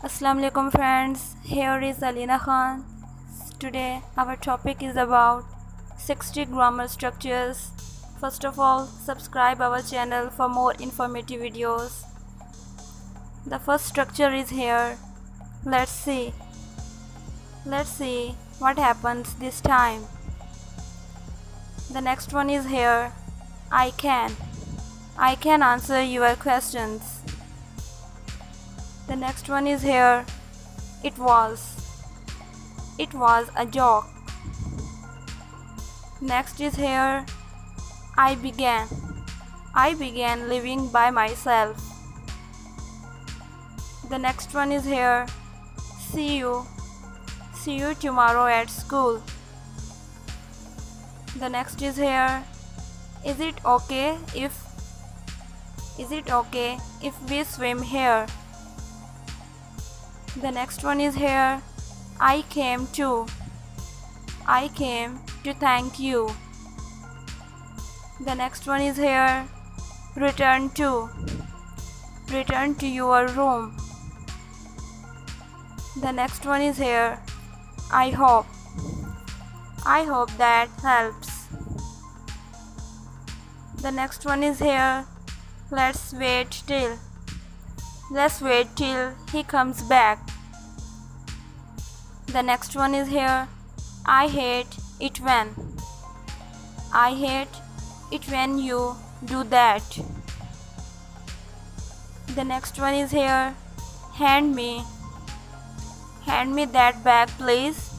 Assalamu alaikum friends, here is Aleena Khan. Today our topic is about 60 grammar structures. First of all, subscribe our channel for more informative videos. The first structure is here. Let's see what happens this time. The next one is here. I can answer your questions. The next one is here. It was a joke. Next is here. I began living by myself. The next one is here. See you tomorrow at school. The next is here. Is it okay if we swim here? The next one is here. I came to thank you. The next one is here. Return to your room. The next one is here. I hope that helps. The next one is here. Let's wait till he comes back. The next one is here. I hate it when you do that. The next one is here. Hand me that bag, please.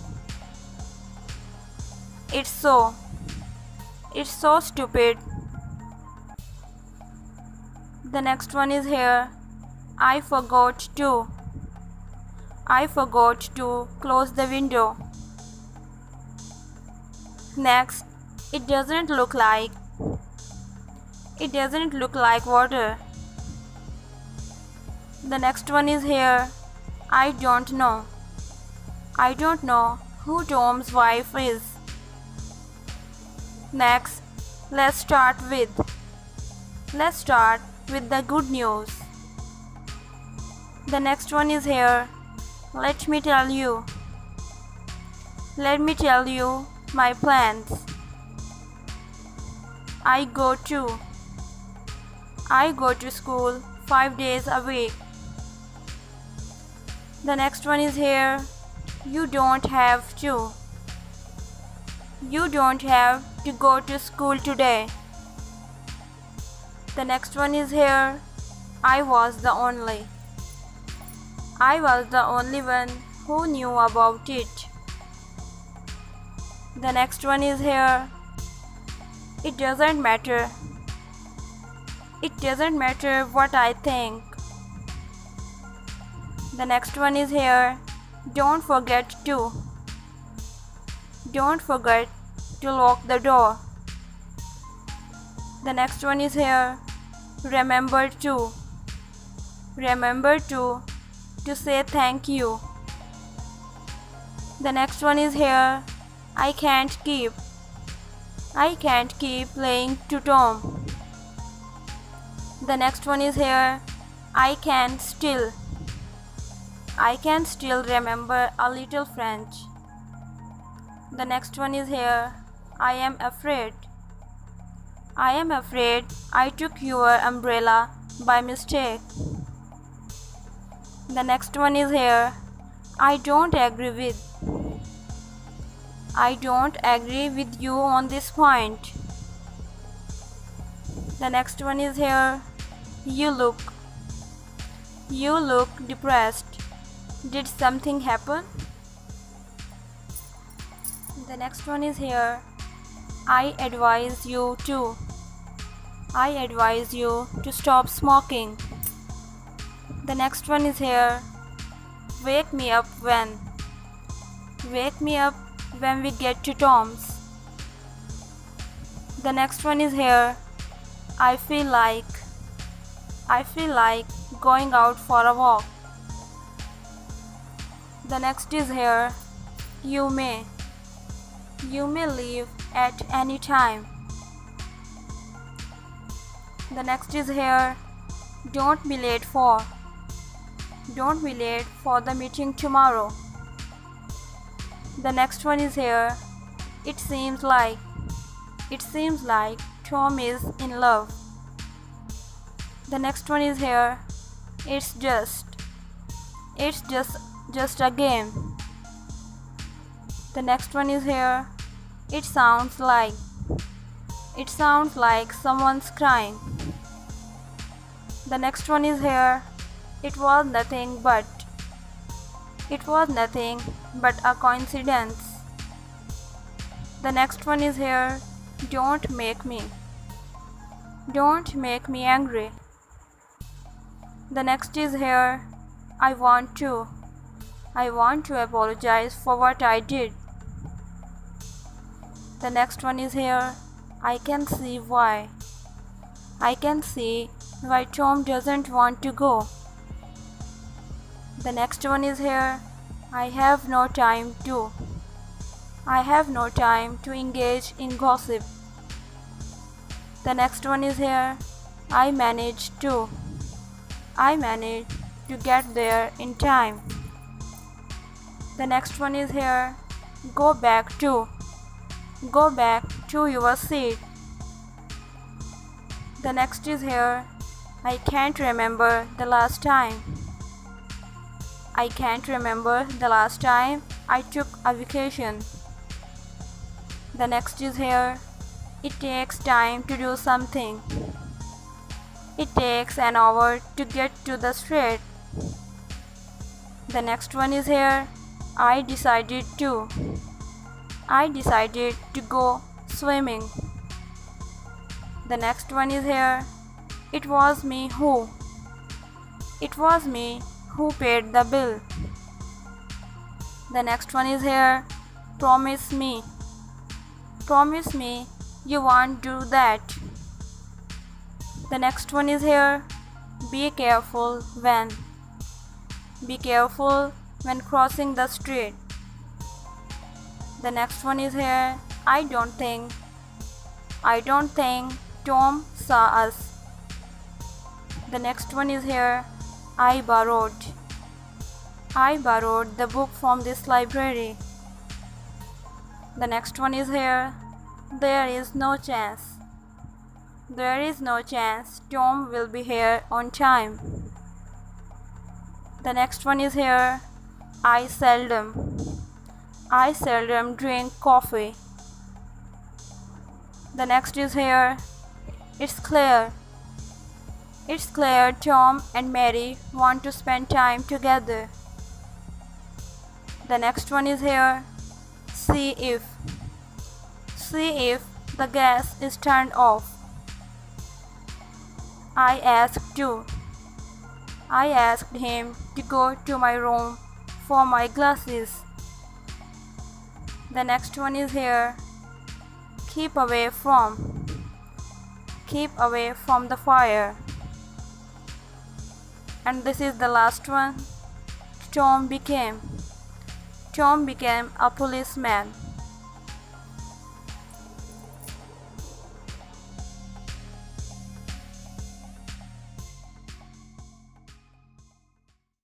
It's so stupid. The next one is here. I forgot to close the window. Next, it doesn't look like water. The next one is here. I don't know who Tom's wife is. Next, let's start with the good news. The next one is here. Let me tell you my plans. I go to school 5 days a week. The next one is here. You don't have to go to school today. The next one is here. I was the only one who knew about it. The next one is here. It doesn't matter what I think. The next one is here. Don't forget to lock the door. The next one is here. Remember to say thank you. The next one is here. I can't keep playing to Tom. The next one is here. I can still remember a little French. The next one is here. I am afraid I took your umbrella by mistake. The next one is here. I don't agree with you on this point. The next one is here. You look depressed. Did something happen? The next one is here. I advise you to stop smoking. The next one is here. Wake me up when we get to Tom's. The next one is here. I feel like going out for a walk. The next is here. You may leave at any time. The next is here. Don't be late for Don't be late for the meeting tomorrow. The next one is here. It seems like. It seems like Tom is in love. The next one is here. It's just. It's just a game. The next one is here. It sounds like. It sounds like someone's crying. The next one is here. It was nothing but. It was nothing but a coincidence. The next one is here. Don't make me. Don't make me angry. The next is here. I want to. I want to apologize for what I did. The next one is here. I can see why. I can see why Tom doesn't want to go. The next one is here. I have no time to. I have no time to engage in gossip. The next one is here. I managed to. I managed to get there in time. The next one is here. Go back to. Go back to your seat. The next is here. I can't remember the last time. I can't remember the last time I took a vacation. The next is here. It takes time to do something. It takes an hour to get to the street. The next one is here. I decided to. I decided to go swimming. The next one is here. It was me who. It was me who paid the bill. The next one is here. Promise me. Promise me you won't do that. The next one is here. Be careful when. Be careful when crossing the street. The next one is here. I don't think Tom saw us. The next one is here. I borrowed the book from this library. The next one is here. There is no chance. There is no chance Tom will be here on time. The next one is here. I seldom drink coffee. The next is here. It's clear. It's clear Tom and Mary want to spend time together. The next one is here. See if the gas is turned off. I asked him to go to my room for my glasses. The next one is here. Keep away from the fire. And this is the last one. Tom became a policeman.